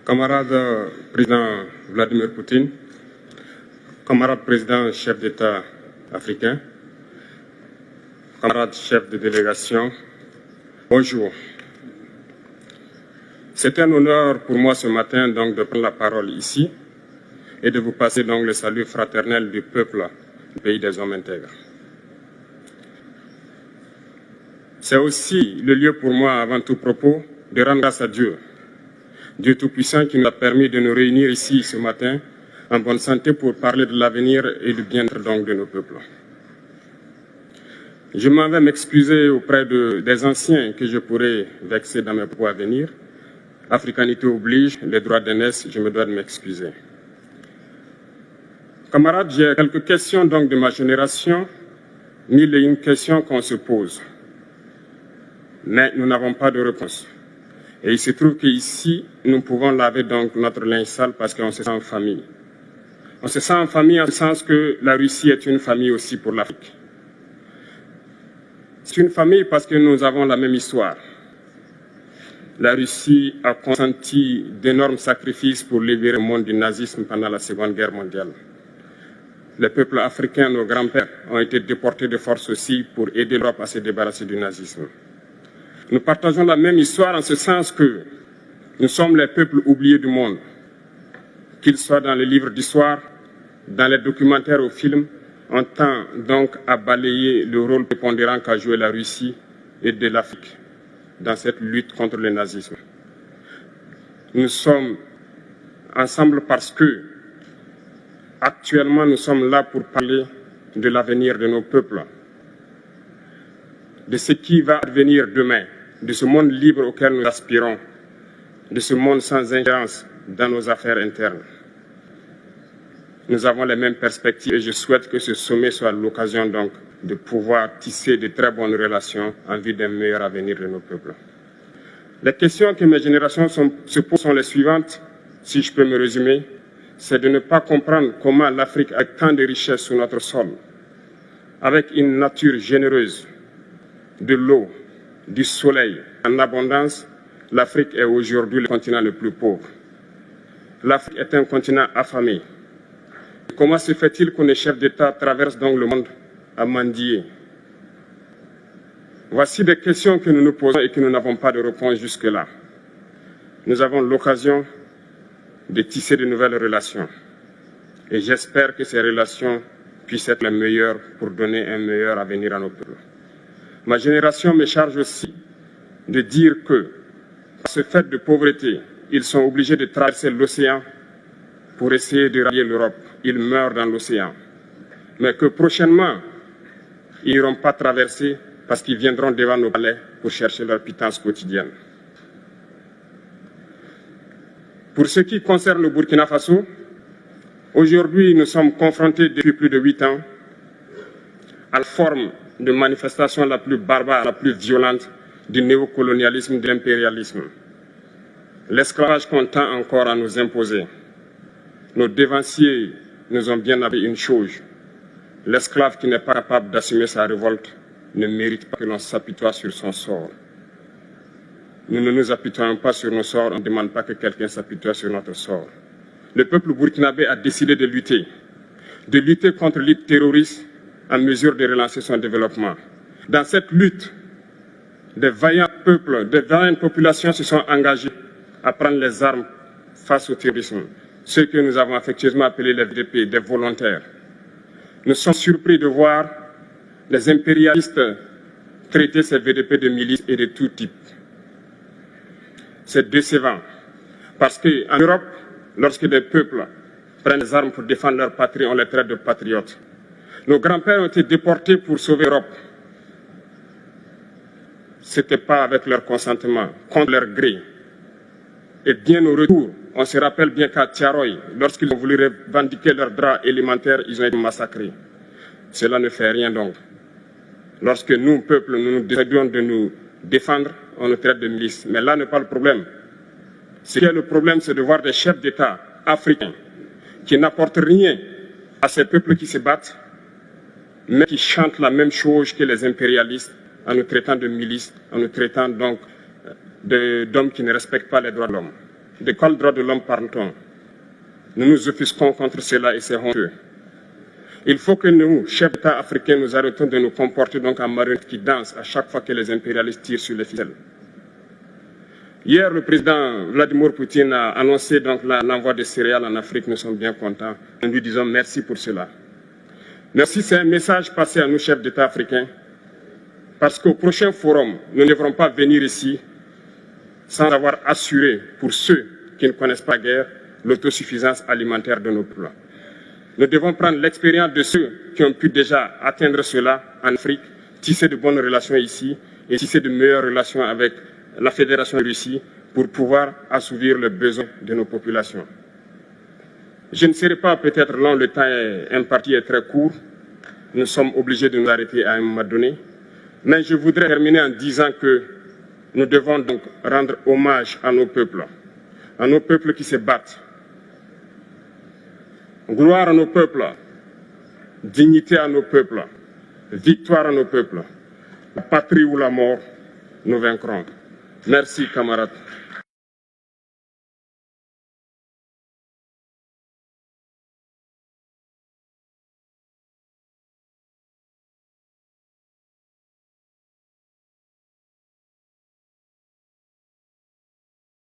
Camarade président Vladimir Poutine, camarade président chef d'État africain, camarade chef de délégation, bonjour. C'est un honneur pour moi ce matin donc de prendre la parole ici et de vous passer donc le salut fraternel du peuple du pays des hommes intègres. C'est aussi le lieu pour moi, avant tout propos, de rendre grâce à Dieu, Dieu Tout-Puissant qui nous a permis de nous réunir ici ce matin en bonne santé pour parler de l'avenir et du bien-être donc de nos peuples. Je m'en vais m'excuser auprès des anciens que je pourrais vexer dans mes propos à venir. Africanité oblige, les droits d'aînesse, je me dois de m'excuser. Camarades, j'ai quelques questions donc de ma génération, mille et une questions qu'on se pose. Mais nous n'avons pas de réponse. Et il se trouve qu'ici, nous pouvons laver donc notre linge sale parce qu'on se sent en famille. On se sent en famille en ce sens que la Russie est une famille aussi pour l'Afrique. C'est une famille parce que nous avons la même histoire. La Russie a consenti d'énormes sacrifices pour libérer le monde du nazisme pendant la Seconde Guerre mondiale. Les peuples africains, nos grands-pères, ont été déportés de force aussi pour aider l'Europe à se débarrasser du nazisme. Nous partageons la même histoire en ce sens que nous sommes les peuples oubliés du monde, qu'ils soient dans les livres d'histoire, dans les documentaires ou films, on tend donc à balayer le rôle prépondérant qu'a joué la Russie et de l'Afrique dans cette lutte contre le nazisme. Nous sommes ensemble parce que, actuellement, nous sommes là pour parler de l'avenir de nos peuples, de ce qui va advenir demain, de ce monde libre auquel nous aspirons, de ce monde sans ingérence dans nos affaires internes. Nous avons les mêmes perspectives et je souhaite que ce sommet soit l'occasion donc de pouvoir tisser de très bonnes relations en vue d'un meilleur avenir de nos peuples. Les questions que mes générations se posent sont les suivantes, si je peux me résumer, c'est de ne pas comprendre comment l'Afrique a tant de richesses sur notre sol, avec une nature généreuse, de l'eau, du soleil en abondance, l'Afrique est aujourd'hui le continent le plus pauvre. L'Afrique est un continent affamé. Comment se fait-il que les chefs d'État traversent donc le monde à mendier? Voici des questions que nous nous posons et que nous n'avons pas de réponse jusque-là. Nous avons l'occasion de tisser de nouvelles relations. Et j'espère que ces relations puissent être les meilleures pour donner un meilleur avenir à nos peuples. Ma génération me charge aussi de dire que, par ce fait de pauvreté, ils sont obligés de traverser l'océan pour essayer de rallier l'Europe. Ils meurent dans l'océan. Mais que prochainement, ils n'iront pas traverser parce qu'ils viendront devant nos palais pour chercher leur pitance quotidienne. Pour ce qui concerne le Burkina Faso, aujourd'hui, nous sommes confrontés depuis plus de 8 ans à la forme de manifestation la plus barbare, la plus violente du néocolonialisme, de l'impérialisme. L'esclavage qu'on tend encore à nous imposer. Nos dévanciers nous ont bien appris une chose. L'esclave qui n'est pas capable d'assumer sa révolte ne mérite pas que l'on s'apitoie sur son sort. Nous ne nous apitoyons pas sur nos sorts, on ne demande pas que quelqu'un s'apitoie sur notre sort. Le peuple burkinabé a décidé de lutter contre l'île terroriste en mesure de relancer son développement. Dans cette lutte, des vaillants peuples, des vaillantes populations se sont engagées à prendre les armes face au terrorisme. Ceux que nous avons affectueusement appelés les VDP, des volontaires. Nous sommes surpris de voir les impérialistes traiter ces VDP de milices et de tout type. C'est décevant. Parce qu'en Europe, lorsque des peuples prennent les armes pour défendre leur patrie, on les traite de patriotes. Nos grands-pères ont été déportés pour sauver l'Europe. Ce n'était pas avec leur consentement, contre leur gré. Et bien au retour, on se rappelle bien qu'à Tiaroy, lorsqu'ils ont voulu revendiquer leurs droits élémentaires, ils ont été massacrés. Cela ne fait rien donc. Lorsque nous, peuple, nous décidons de nous défendre, on nous traite de milices. Mais là n'est pas le problème. Ce qui est le problème, c'est de voir des chefs d'État africains qui n'apportent rien à ces peuples qui se battent, mais qui chantent la même chose que les impérialistes en nous traitant de milices, en nous traitant donc d'hommes qui ne respectent pas les droits de l'homme. de quel droit de l'homme parle-t-on? Nous nous offusquons contre cela et c'est honteux. Il faut que nous, chefs d'État africains, nous arrêtons de nous comporter donc en marionnettes qui dansent à chaque fois que les impérialistes tirent sur les ficelles. Hier, le président Vladimir Poutine a annoncé donc l'envoi de céréales en Afrique. Nous sommes bien contents. Nous lui disons merci pour cela. Merci, c'est un message passé à nous, chefs d'État africains, parce qu'au prochain forum, nous ne devrons pas venir ici sans avoir assuré, pour ceux qui ne connaissent pas la guerre, l'autosuffisance alimentaire de nos peuples. Nous devons prendre l'expérience de ceux qui ont pu déjà atteindre cela en Afrique, tisser de bonnes relations ici et tisser de meilleures relations avec la Fédération de Russie pour pouvoir assouvir les besoins de nos populations. Je ne serai pas peut-être long, le temps imparti est très court. Nous sommes obligés de nous arrêter à un moment donné. Mais je voudrais terminer en disant que nous devons donc rendre hommage à nos peuples qui se battent. Gloire à nos peuples, dignité à nos peuples, victoire à nos peuples. La patrie ou la mort, nous vaincrons. Merci, camarades.